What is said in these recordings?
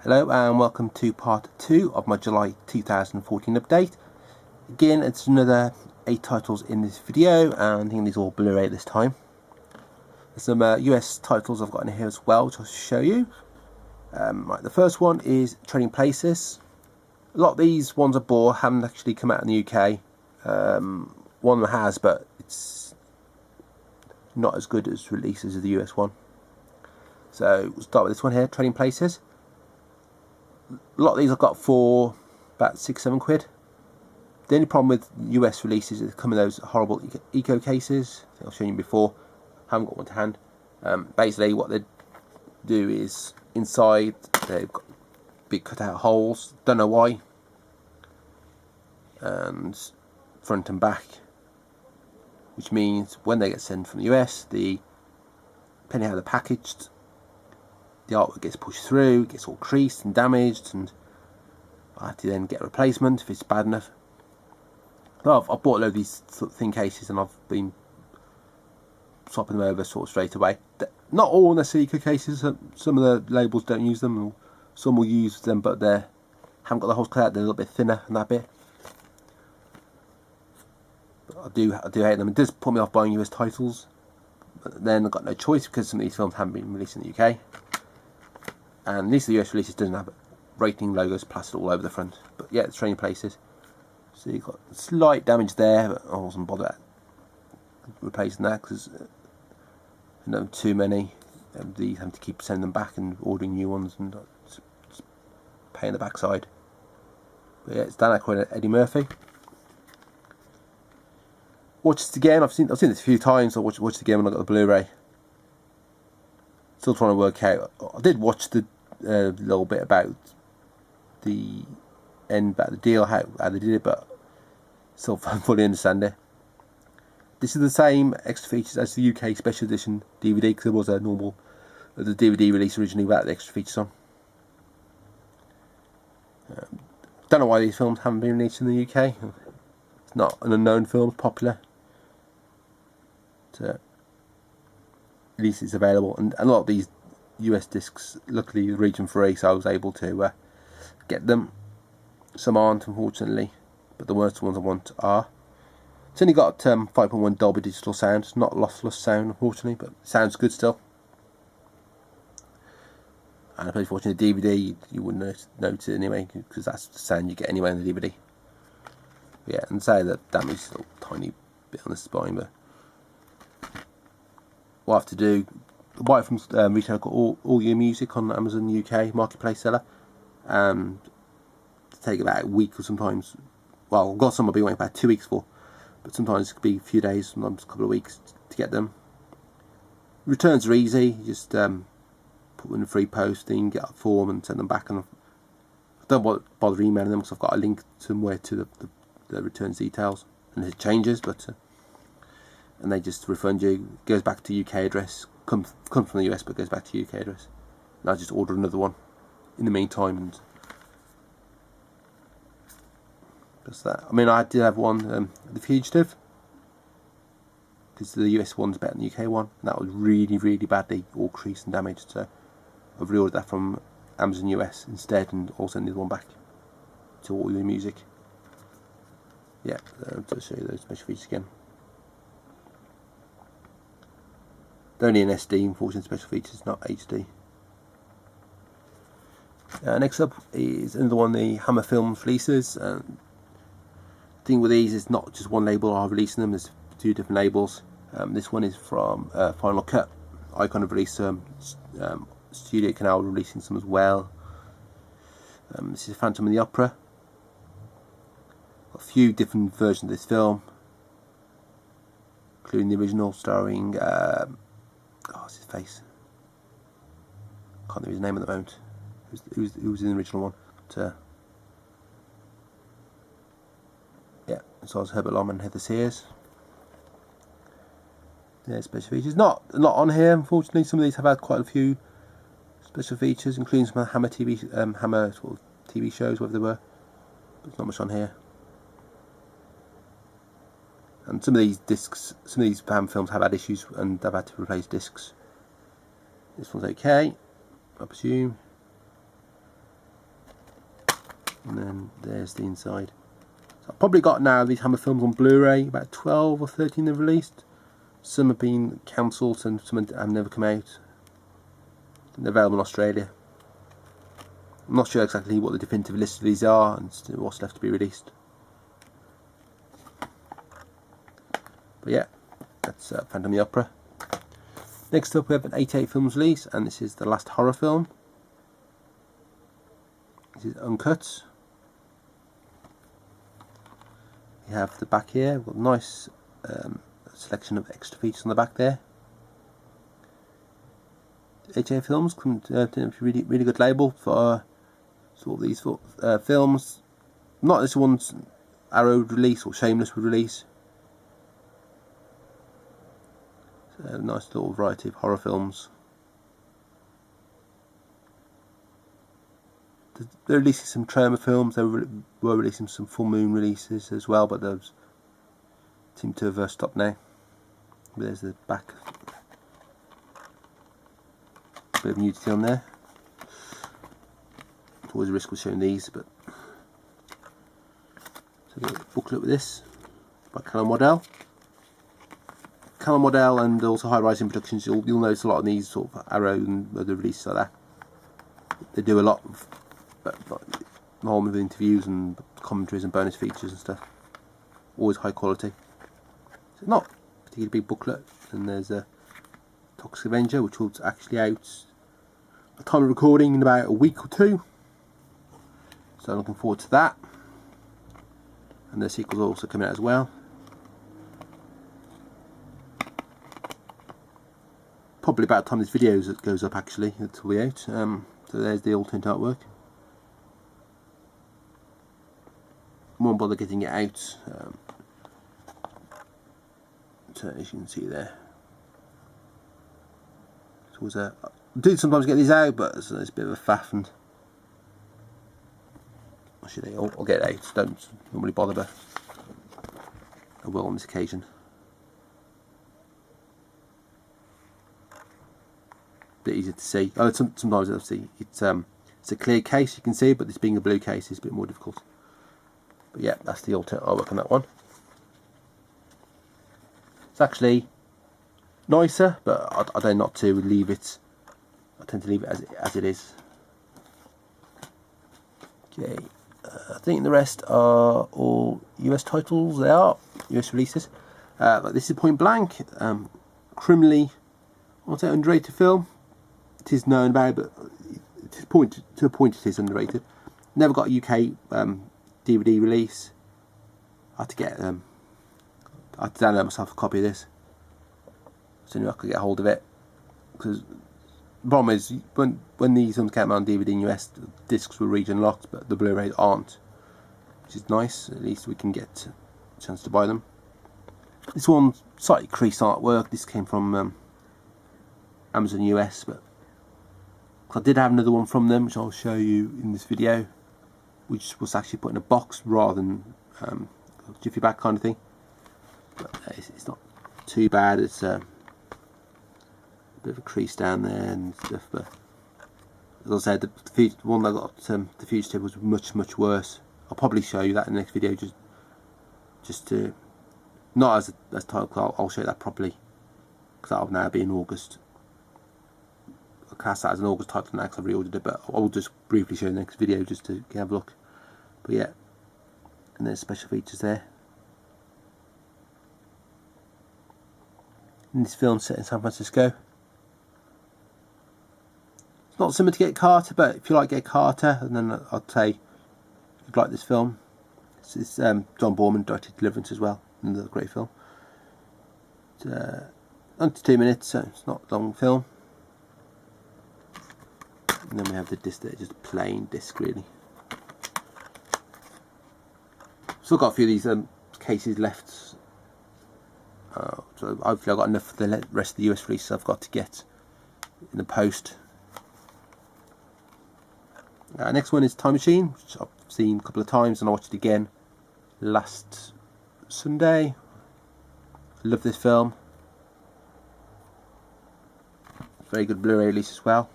Hello and welcome to part 2 of my July 2014 update. Again, it's another 8 titles in this video, and I think these are all Blu-ray this time. There's some US titles I've got in here as well, which I'll show you. Right, the first one is Trading Places. A lot of these ones I bought haven't actually come out in the UK. One of them has, but it's not as good as releases as the US one. So we'll start with this one here, Trading Places. A lot of these I've got for about £6-7 quid. The only problem with US releases is they come in those horrible eco cases. I think I've shown you before. I haven't got one to hand. Basically what they do is inside they've got big cutout holes, don't know why, and front and back, which means when they get sent from the US, depending how they're packaged, the artwork gets pushed through, it gets all creased and damaged, and I have to then get a replacement if it's bad enough. Well, I've bought a load of these sort of thin cases and I've been swapping them over sort of straight away. Not all necessarily eco cases, some of the labels don't use them, some will use them but they haven't got the holes cut out, they're a little bit thinner than that bit. But I do hate them. It does put me off buying US titles, but then I've got no choice because some of these films haven't been released in the UK. And at least the US releases doesn't have rating logos plastered all over the front. But yeah, it's Trading Places. So you've got slight damage there, but I wasn't bothered replacing that because not too many. These have to keep sending them back and ordering new ones, and it's pain in the backside. But yeah, it's Dan Aykroyd and Eddie Murphy. Watched it again. I've seen this a few times. I watched it again when I got the Blu-ray. Still trying to work out. I did watch the little bit about the end, about the deal, how they did it, but still fully understand it. This is the same extra features as the UK special edition DVD, because there was a normal the DVD release originally without the extra features on. Don't know why these films haven't been released in the UK. It's not an unknown film, it's popular. At least it's available, and a lot of these US discs, luckily region free, so I was able to get them. Some aren't, unfortunately, but the worst ones I want are. It's only got 5.1 Dolby Digital sound. It's not lossless sound, unfortunately, but it sounds good still. And if you're watching a DVD, you wouldn't notice it anyway, because that's the sound you get anyway in the DVD. But yeah, and say that damage is a little tiny bit on the spine, but what I have to do, buy it from retail called All Your Music on Amazon UK marketplace seller. To take about a week, or sometimes, well, I've got some I've been waiting about 2 weeks for, but sometimes it could be a few days, sometimes a couple of weeks to get them. Returns are easy. You just put them in a free posting, get a form and send them back, and I don't bother emailing them because I've got a link somewhere to the returns details, and it changes, but and they just refund you. It goes back to UK address, comes from the US but goes back to UK address, and I just order another one in the meantime. And that's that. I mean, I did have one, The Fugitive, because the US one's better than the UK one, and that was really, really badly all creased and damaged, so I've reordered that from Amazon US instead, and also send the one back to All Your Music. Yeah, I'll show you those special features again. They're only in SD, unfortunately, special features, not HD. Next up is another one, the Hammer Films releases. The thing with these is not just one label are releasing them, there's 2 different labels. This one is from Final Cut. Icon have released some, Studio Canal releasing some as well. This is Phantom of the Opera. Got a few different versions of this film, including the original starring what's his face? Can't think of his name at the moment. Who was in the original one? But, yeah, so I was Herbert Lom and Heather Sears. Yeah, special features. Not a lot on here, unfortunately. Some of these have had quite a few special features, including some Hammer Hammer sort of TV shows, whatever they were. But there's not much on here. And some of these discs, some of these films have had issues and they've had to replace discs. This one's okay, I presume. And then there's the inside. So I've probably got now these Hammer films on Blu-ray, about 12 or 13 they've released. Some have been cancelled and some have never come out. They're available in Australia. I'm not sure exactly what the definitive list of these are and what's left to be released. But yeah, that's Phantom of the Opera. Next up we have an 88 films release, and this is the last horror film. This is uncut. You have the back here, we've got a nice selection of extra features on the back there. 88 films, come to really good label for sort of these films. Not this one's Arrow would release or Shameless would release. So a nice little variety of horror films. They're releasing some Troma films. They were releasing some Full Moon releases as well, but those seem to have stopped now. But there's the back. Bit of nudity on there. It's always a risk with showing these, but so a booklet with this by Callum Waddell. Callum Waddell and also High Rising Productions. You'll notice a lot of these sort of Arrow and other releases like that. They do a lot of the whole with interviews and commentaries and bonus features and stuff. Always high quality. So not a particularly big booklet. And there's a Toxic Avenger, which will actually out at time of recording in about a week or two. So I'm looking forward to that. And the sequel's also coming out as well. Probably about the time this video goes up actually, it'll be out. So there's the alternate artwork. Won't bother getting it out. So as you can see there. I do sometimes get these out, but it's a bit of a faff, and I'll get it out. Don't normally bother, but I will on this occasion. Bit easier to see. Sometimes obviously it's a clear case, you can see, but this being a blue case is a bit more difficult. But yeah, that's the alternate artwork on that one. It's actually nicer, but I tend not to leave it. I tend to leave it as it is. Okay, I think the rest are all US titles. They are US releases. Like this is Point Blank, criminally, I won't say underrated film. It is known about, but to a point it is underrated. Never got a UK DVD release. I had to download myself a copy of this. So I could get hold of it, because the problem is when these ones came out on DVD in US, the discs were region locked, but the Blu-rays aren't, which is nice. At least we can get a chance to buy them. This one's slightly creased artwork. This came from Amazon US, but I did have another one from them, which I'll show you in this video, which was actually put in a box rather than a jiffy bag kind of thing. But it's not too bad. It's bit of a crease down there and stuff, but as I said, the one that got the fugitive was much worse. I'll probably show you that in the next video, just to not as title. I'll show you that properly, because that'll now be in August. I'll cast that as an August title now because I've reordered it, but I'll just briefly show you in the next video just to have a look. But yeah, and there's special features there. And this film's set in San Francisco. It's not similar to Get Carter, but if you like Get Carter, and then I'd say you'd like this film. It's John Boorman directed Deliverance as well, another great film. It's under 2 minutes, so it's not a long film. And then we have the disc there, just a plain disc really. Still got a few of these cases left. So hopefully I've got enough for the rest of the US releases I've got to get in the post. Next one is Time Machine, which I've seen a couple of times, and I watched it again last Sunday. I love this film. Very good Blu-ray release as well.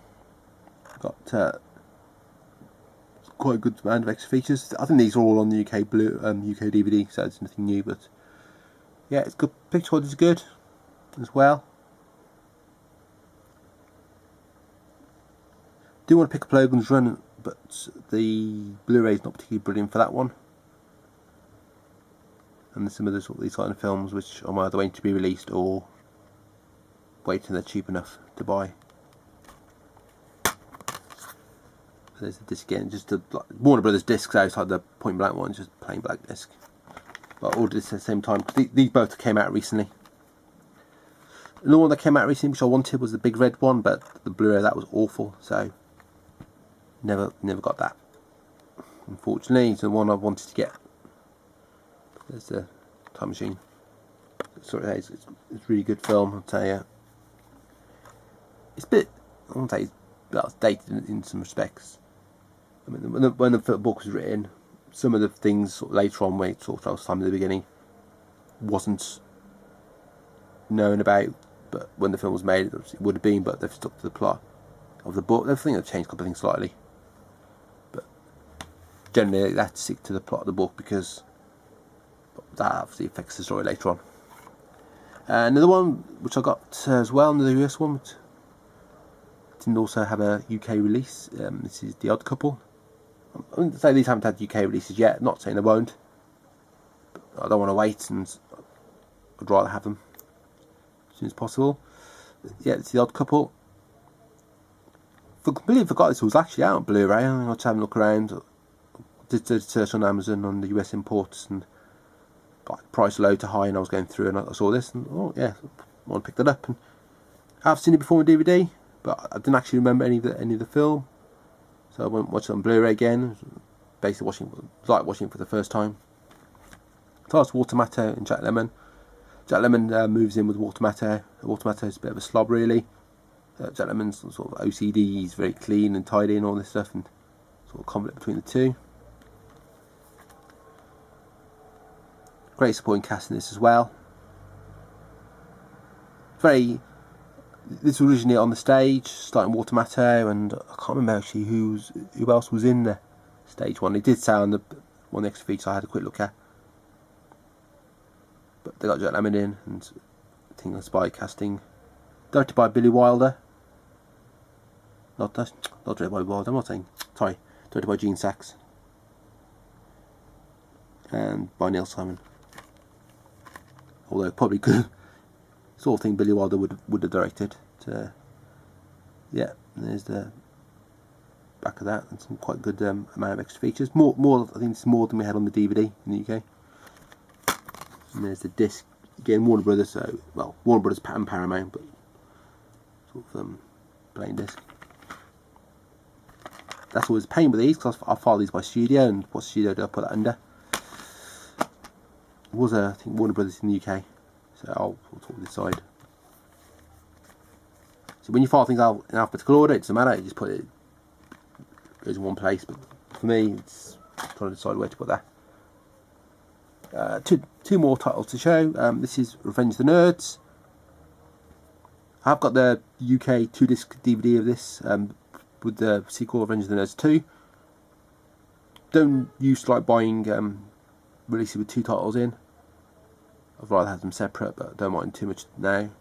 Got quite a good amount of extra features. I think these are all on the UK UK DVD, so it's nothing new. But yeah, it's good. Picture quality is good as well. Do want to pick up Logan's Run, but the Blu-ray is not particularly brilliant for that one. And there's some of these kind of films which I'm either waiting to be released or waiting they're cheap enough to buy. There's the disc again, just the Warner Brothers discs outside the point blank one, just plain black disc. But I ordered this at the same time because these both came out recently. Another one that came out recently which I wanted was the big red one, but the Blu-ray that was awful, so never got that. Unfortunately, it's the one I wanted to get. There's the Time Machine. Sorry, it's a really good film, I'll tell you. It's a bit, I won't say it's dated in some respects. I mean, when the book was written, some of the things sort of later on, where it sort of time at the beginning, wasn't known about, but when the film was made, it would have been. But they've stuck to the plot of the book. I think they've changed a couple of things slightly, but generally they have to stick to the plot of the book because that obviously affects the story later on. Another one which I got as well, another US one, which didn't also have a UK release. This is The Odd Couple. I wouldn't say these haven't had UK releases yet, not saying they won't, but I don't want to wait, and I'd rather have them as soon as possible. Yeah, it's The Odd Couple. I completely forgot this was actually out on Blu-ray. I was having a look around, did a search on Amazon on the US imports, and got price low to high, and I was going through and I saw this, and oh yeah, I want to pick that up. And I've seen it before on DVD, but I didn't actually remember any of the film, so I went and watched it on Blu-ray again. Basically, it was like watching it for the first time. So it's Walter Matthau and Jack Lemmon. Jack Lemmon moves in with Walter Matthau. Walter Matthau's a bit of a slob, really. Jack Lemmon's sort of OCD. He's very clean and tidy and all this stuff, and sort of conflict between the two. Great supporting cast in this as well. This was originally on the stage, starting Walter Matthau, and I can't remember actually who else was in the stage one. It did say on one of the extra features I had a quick look at, but they got Jack Lemmon in, and I think that's by casting. Directed by Billy Wilder. Not directed by Wilder. I'm not saying. Sorry, directed by Gene Sachs and by Neil Simon. Although probably could sort of thing Billy Wilder would have directed. Yeah, there's the back of that, and some quite good amount of extra features. More, I think it's more than we had on the DVD in the UK. And there's the disc again, Warner Brothers. So well, Warner Brothers and Paramount, but sort of plain disc. That's always a pain with these because I file these by studio, and what studio do I put that under? It was I think Warner Brothers in the UK, so I'll talk this side. So when you file things out in alphabetical order, it doesn't matter, you just put it goes in one place. But for me, it's trying to decide where to put that. Two more titles to show. This is Revenge of the Nerds. I've got the UK 2-disc DVD of this with the sequel Revenge of the Nerds 2. Don't used to like buying releases with two titles in. I'd rather have them separate, but I don't mind too much now.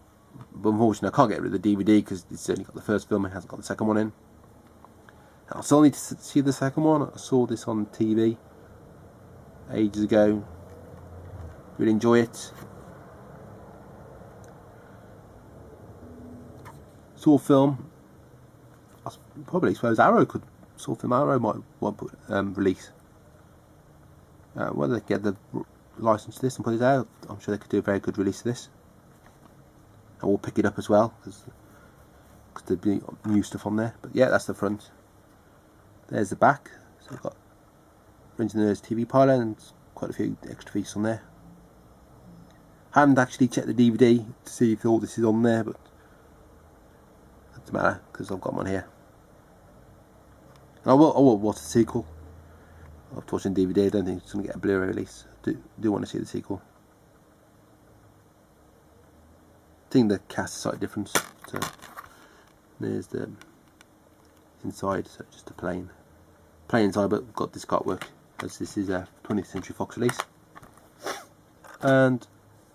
But unfortunately I can't get rid of the DVD because it's only got the first film and hasn't got the second one in. And I still need to see the second one. I saw this on TV ages ago. Really enjoy it. Saw film. I probably suppose Arrow could. Saw film Arrow might want to put release. Whether they get the license to this and put it out, I'm sure they could do a very good release of this. And we'll pick it up as well because there'll be new stuff on there. But yeah, that's the front. There's the back. So I've got Revenge of the Nerds TV pilot and quite a few extra features on there. I haven't actually checked the DVD to see if all this is on there, but it doesn't matter because I've got one here. I will watch the sequel. I've watched on DVD. I don't think it's going to get a Blu-ray release. I do want to see the sequel. I think the cast is slightly different. So there's the inside, so just a plain plain inside, but got this artwork as this is a 20th Century Fox release. And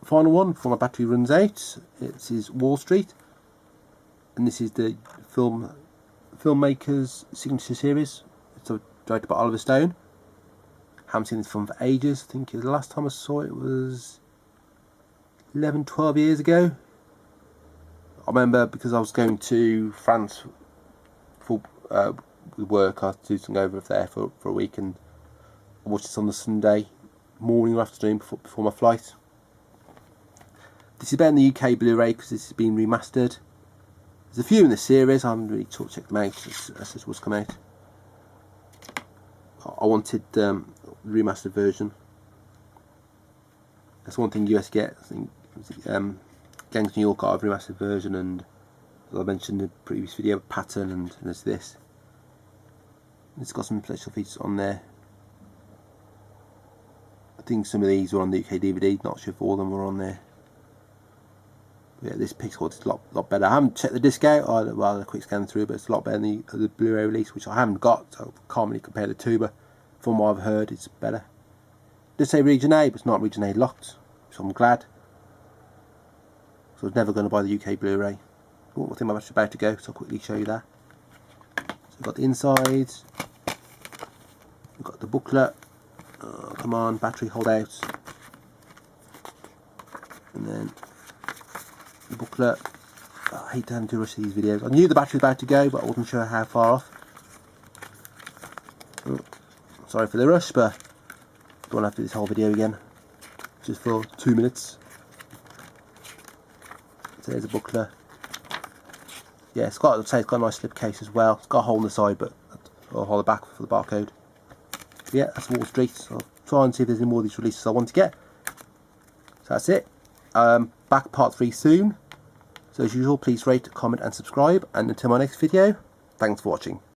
final one before my battery runs out, it is Wall Street, and this is the filmmaker's signature series. It's directed by Oliver Stone. Haven't seen this film for ages. I think the last time I saw it was 11-12 years ago. I remember because I was going to France for with work. I had to do something over there for a week, and I watched this on the Sunday morning or afternoon before my flight. This is better in the UK Blu-ray because this has been remastered. There's a few in the series. I haven't really checked them out as this was come out. I wanted the remastered version. That's one thing US get. I think Gangs of New York got a remastered version, and as I mentioned in the previous video, Pattern, and there's this. It's got some special features on there. I think some of these were on the UK DVD, not sure if all of them were on there. But yeah, this pixel is a lot better. I haven't checked the disc out, I had a quick scan through, but it's a lot better than the Blu-ray release, which I haven't got, so I can't really compare the two, but from what I've heard, it's better. It does say Region A, but it's not Region A locked, so I'm glad. So I was never going to buy the UK Blu-ray. Oh, I think my battery's about to go, so I'll quickly show you that. So we've got the inside, we've got the booklet. Oh, come on, battery, hold out. And then the booklet. Oh, I hate having to rush these videos. I knew the battery was about to go, but I wasn't sure how far off. Oh, sorry for the rush, but I don't want to have to do this whole video again just for 2 minutes. So there's a booklet. Yeah, it's got a nice slip case as well. It's got a hole in the side, but I'll hold it back for the barcode. Yeah, that's Wall Street. So I'll try and see if there's any more of these releases I want to get. So that's it. Back part 3 soon. So as usual, please rate, comment and subscribe. And until my next video, thanks for watching.